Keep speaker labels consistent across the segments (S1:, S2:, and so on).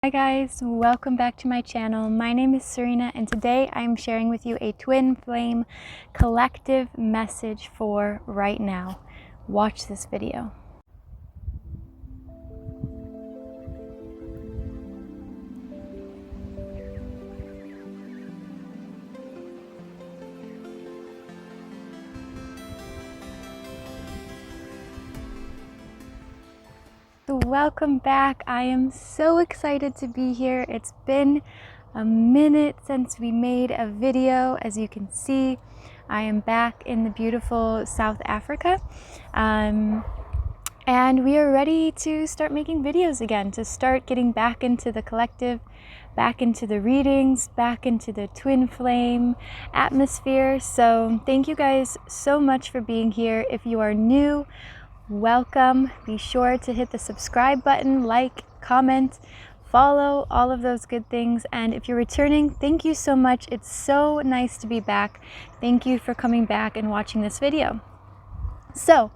S1: Hi guys, welcome back to my channel. My name is Serena and today I'm sharing with you a twin flame collective message for right now. Watch this video. Welcome back. I am so excited to be here. It's been a minute since we made a video. As you can see, I am back in the beautiful South Africa. And we are ready to start making videos again, to start getting back into the collective, back into the readings, back into the twin flame atmosphere. So thank you guys so much for being here. If you are new, welcome. Be sure to hit the subscribe button, like, comment, follow, all of those good things. And if you're returning, thank you so much. It's so nice to be back. Thank you for coming back and watching this video. So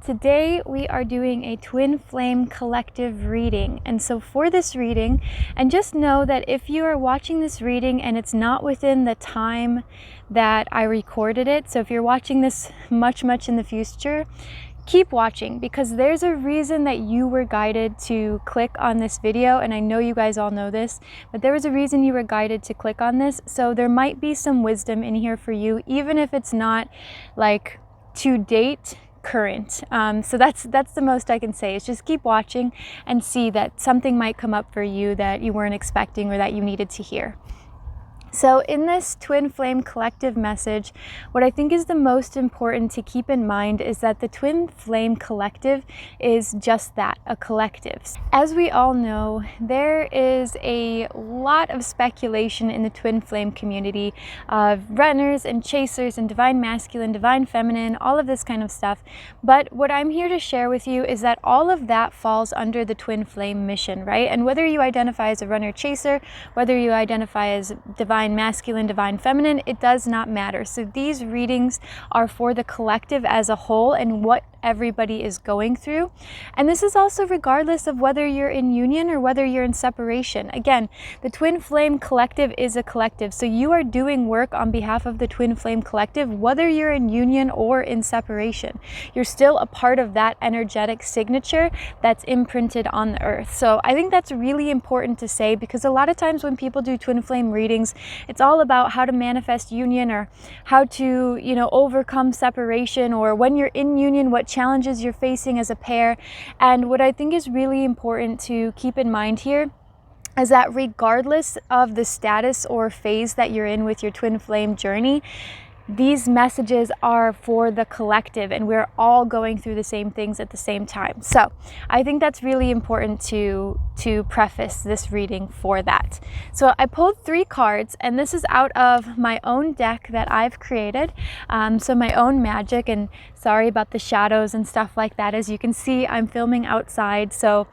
S1: today we are doing a twin flame collective reading. And so for this reading, and just know that if you are watching this reading and it's not within the time that I recorded it, so if you're watching this much in the future, keep watching, because there's a reason that you were guided to click on this video. And I know you guys all know this, but there was a reason you were guided to click on this. So there might be some wisdom in here for you, even if it's not like to date current. So that's the most I can say, is just keep watching and see that something might come up for you that you weren't expecting or that you needed to hear. So in this twin flame collective message, what I think is the most important to keep in mind is that the twin flame collective is just that, a collective. As we all know, there is a lot of speculation in the twin flame community of runners and chasers and divine masculine, divine feminine, all of this kind of stuff. But what I'm here to share with you is that all of that falls under the twin flame mission, right? And whether you identify as a runner chaser, whether you identify as divine masculine, divine feminine, it does not matter. So these readings are for the collective as a whole and what everybody is going through. And this is also regardless of whether you're in union or whether you're in separation. Again, the twin flame collective is a collective. So you are doing work on behalf of the twin flame collective, whether you're in union or in separation. You're still a part of that energetic signature that's imprinted on the earth. So I think that's really important to say, because a lot of times when people do twin flame readings, it's all about how to manifest union or how to, overcome separation, or when you're in union, what challenges you're facing as a pair. And what I think is really important to keep in mind here is that regardless of the status or phase that you're in with your twin flame journey, these messages are for the collective and we're all going through the same things at the same time. So I think that's really important to preface this reading for that. So I pulled 3 cards, and this is out of my own deck that I've created. So my own magic, and sorry about the shadows and stuff like that. As you can see, I'm filming outside. So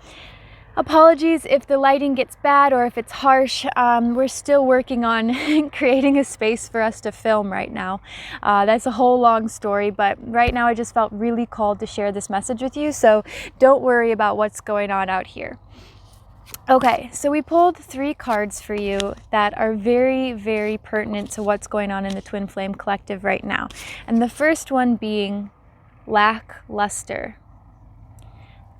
S1: apologies if the lighting gets bad or if it's harsh. We're still working on creating a space for us to film right now. That's a whole long story, but right now I just felt really called to share this message with you, so don't worry about what's going on out here. Okay, so we pulled 3 cards for you that are very pertinent to what's going on in the twin flame collective right now. And the first one being lackluster.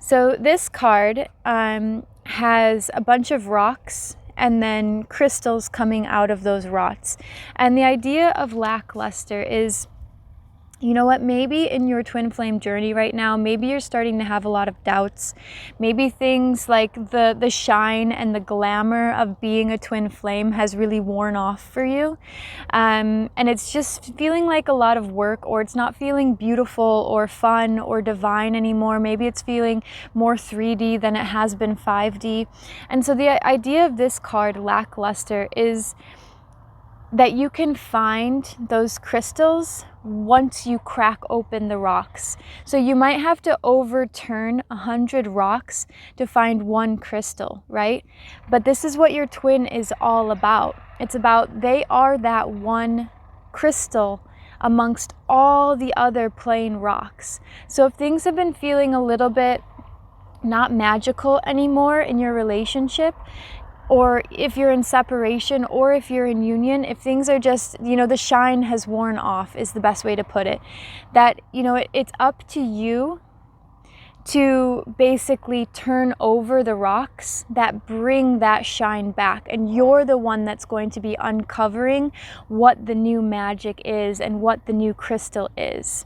S1: So this card has a bunch of rocks and then crystals coming out of those rocks. And the idea of lackluster is, you know what, maybe in your twin flame journey right now, maybe you're starting to have a lot of doubts. Maybe things like the shine and the glamour of being a twin flame has really worn off for you. And it's just feeling like a lot of work, or it's not feeling beautiful or fun or divine anymore. Maybe it's feeling more 3D than it has been 5D. And so the idea of this card, lackluster, is that you can find those crystals once you crack open the rocks. So you might have to overturn 100 rocks to find one crystal, right? But this is what your twin is all about. It's about they are that one crystal amongst all the other plain rocks. So if things have been feeling a little bit not magical anymore in your relationship, or if you're in separation, or if you're in union, if things are just, the shine has worn off is the best way to put it. That, it's up to you to basically turn over the rocks that bring that shine back. And you're the one that's going to be uncovering what the new magic is and what the new crystal is.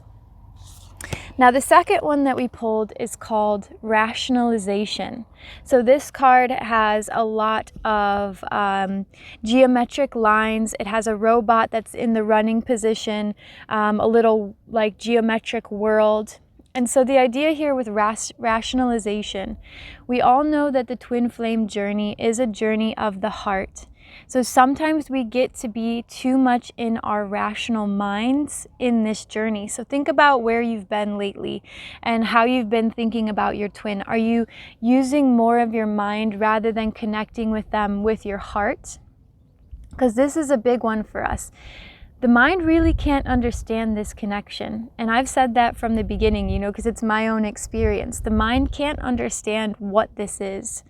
S1: Now, the second one that we pulled is called rationalization. So this card has a lot of geometric lines. It has a robot that's in the running position, a little like geometric world. And so the idea here with rationalization, we all know that the twin flame journey is a journey of the heart. So sometimes we get to be too much in our rational minds in this journey. So think about where you've been lately and how you've been thinking about your twin. Are you using more of your mind rather than connecting with them with your heart? Because this is a big one for us. The mind really can't understand this connection. And I've said that from the beginning, because it's my own experience. The mind can't understand what this is.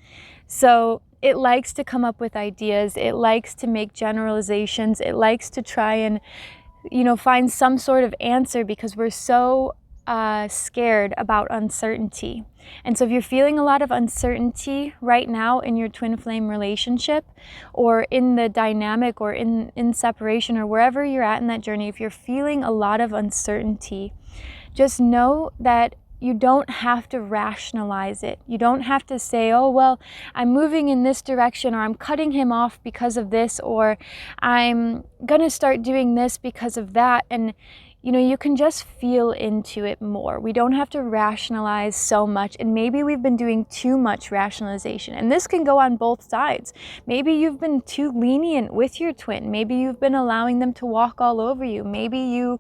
S1: So it likes to come up with ideas. It likes to make generalizations. It likes to try and, find some sort of answer because we're so scared about uncertainty. And so if you're feeling a lot of uncertainty right now in your twin flame relationship, or in the dynamic, or in separation, or wherever you're at in that journey, if you're feeling a lot of uncertainty, just know that you don't have to rationalize it. You don't have to say, oh, well, I'm moving in this direction, or I'm cutting him off because of this, or I'm gonna start doing this because of that. And you can just feel into it more. We don't have to rationalize so much. And maybe we've been doing too much rationalization. And this can go on both sides. Maybe you've been too lenient with your twin. Maybe you've been allowing them to walk all over you. Maybe you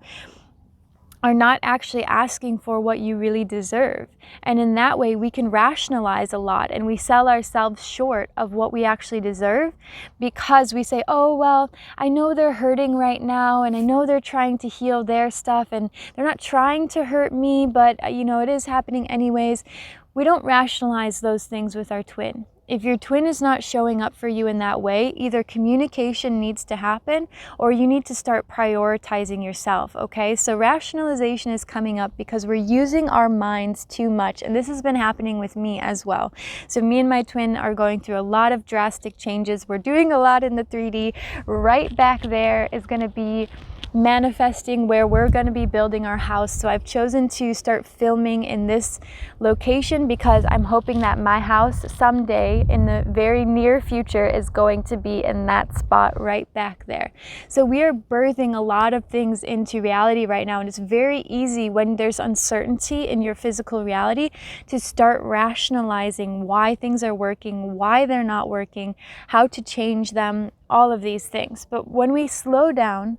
S1: are not actually asking for what you really deserve. And in that way, we can rationalize a lot, and we sell ourselves short of what we actually deserve because we say, oh, well, I know they're hurting right now, and I know they're trying to heal their stuff, and they're not trying to hurt me, but it is happening anyways. We don't rationalize those things with our twin. If your twin is not showing up for you in that way, either communication needs to happen or you need to start prioritizing yourself, okay? So rationalization is coming up because we're using our minds too much, and this has been happening with me as well. So me and my twin are going through a lot of drastic changes. We're doing a lot in the 3D. Right back there is going to be manifesting where we're going to be building our house. So I've chosen to start filming in this location because I'm hoping that my house someday in the very near future is going to be in that spot right back there. So we are birthing a lot of things into reality right now, and it's very easy when there's uncertainty in your physical reality to start rationalizing why things are working, why they're not working, how to change them, all of these things. But when we slow down,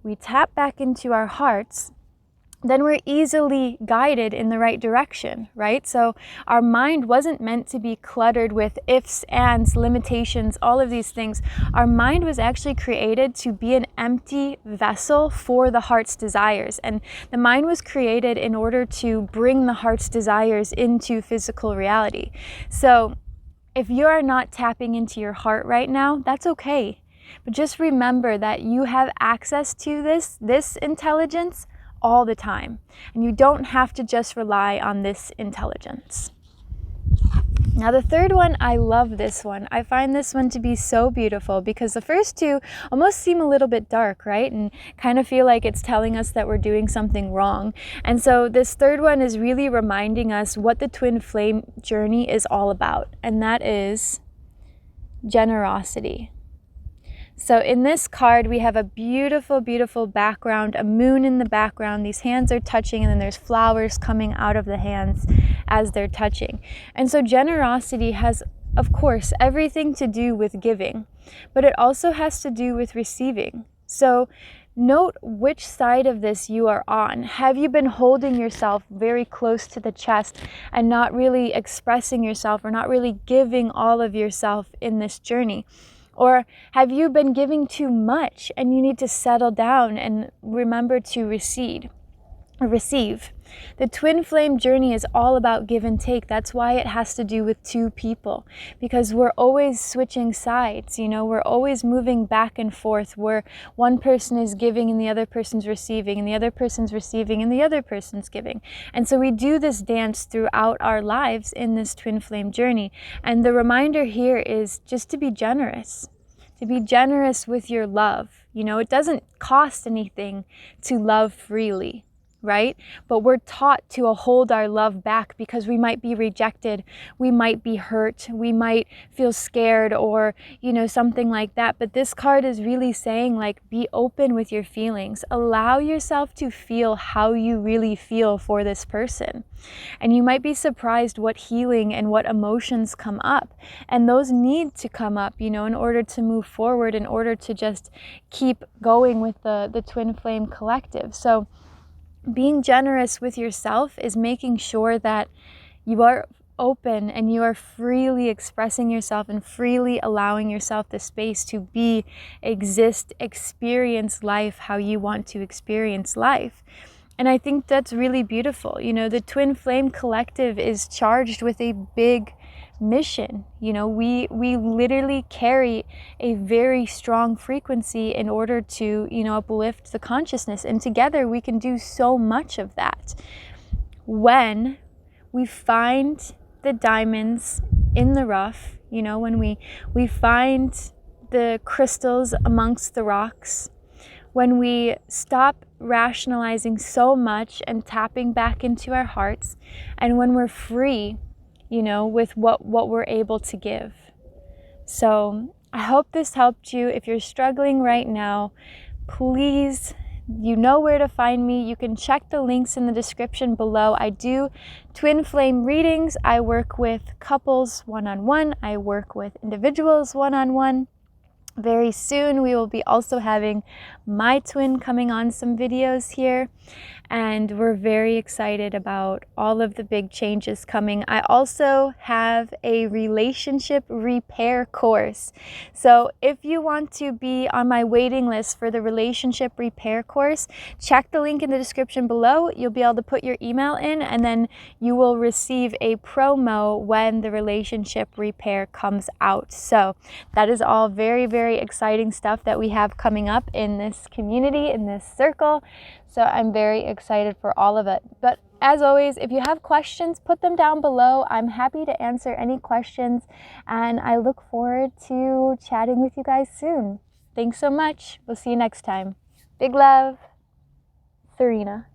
S1: we tap back into our hearts, then we're easily guided in the right direction, right? So our mind wasn't meant to be cluttered with ifs, ands, limitations, all of these things. Our mind was actually created to be an empty vessel for the heart's desires. And the mind was created in order to bring the heart's desires into physical reality. So if you are not tapping into your heart right now, that's okay. But just remember that you have access to this intelligence all the time. And you don't have to just rely on this intelligence. Now the third one, I love this one. I find this one to be so beautiful because the first two almost seem a little bit dark, right? And kind of feel like it's telling us that we're doing something wrong. And so this third one is really reminding us what the twin flame journey is all about. And that is generosity. So in this card, we have a beautiful, beautiful background, a moon in the background. These hands are touching, and then there's flowers coming out of the hands as they're touching. And so generosity has, of course, everything to do with giving, but it also has to do with receiving. So note which side of this you are on. Have you been holding yourself very close to the chest and not really expressing yourself or not really giving all of yourself in this journey? Or have you been giving too much and you need to settle down and remember to receive? The twin flame journey is all about give and take. That's why it has to do with two people, because we're always switching sides, you know, we're always moving back and forth, where one person is giving and the other person's receiving, and the other person's receiving and the other person's giving. And so we do this dance throughout our lives in this twin flame journey. And the reminder here is just to be generous. To be generous with your love. You know, it doesn't cost anything to love freely, right? But we're taught to hold our love back because we might be rejected, we might be hurt, we might feel scared, or, you know, something like that. But this card is really saying, like, be open with your feelings. Allow yourself to feel how you really feel for this person. And you might be surprised what healing and what emotions come up. And those need to come up, you know, in order to move forward, in order to just keep going with the twin flame collective. So being generous with yourself is making sure that you are open and you are freely expressing yourself and freely allowing yourself the space to be, exist, experience life how you want to experience life. And I think that's really beautiful. You know, the twin flame collective is charged with a big mission. You know, we literally carry a very strong frequency in order to, you know, uplift the consciousness, and together we can do so much of that when we find the diamonds in the rough. You know, when we find the crystals amongst the rocks, when we stop rationalizing so much and tapping back into our hearts, and when we're free, you know, with what we're able to give. So I hope this helped you. If you're struggling right now, please, you know where to find me. You can check the links in the description below. I do twin flame readings. I work with couples one-on-one. I work with individuals one-on-one. Very soon we will be also having my twin coming on some videos here, and we're very excited about all of the big changes coming. I also have a relationship repair course. So if you want to be on my waiting list for the relationship repair course, check the link in the description below. You'll be able to put your email in, and then you will receive a promo when the relationship repair comes out. So that is all very, very exciting stuff that we have coming up in this community, in this circle. So I'm very excited for all of it. But as always, if you have questions, put them down below. I'm happy to answer any questions, and I look forward to chatting with you guys soon. Thanks so much. We'll see you next time. Big love, Serena.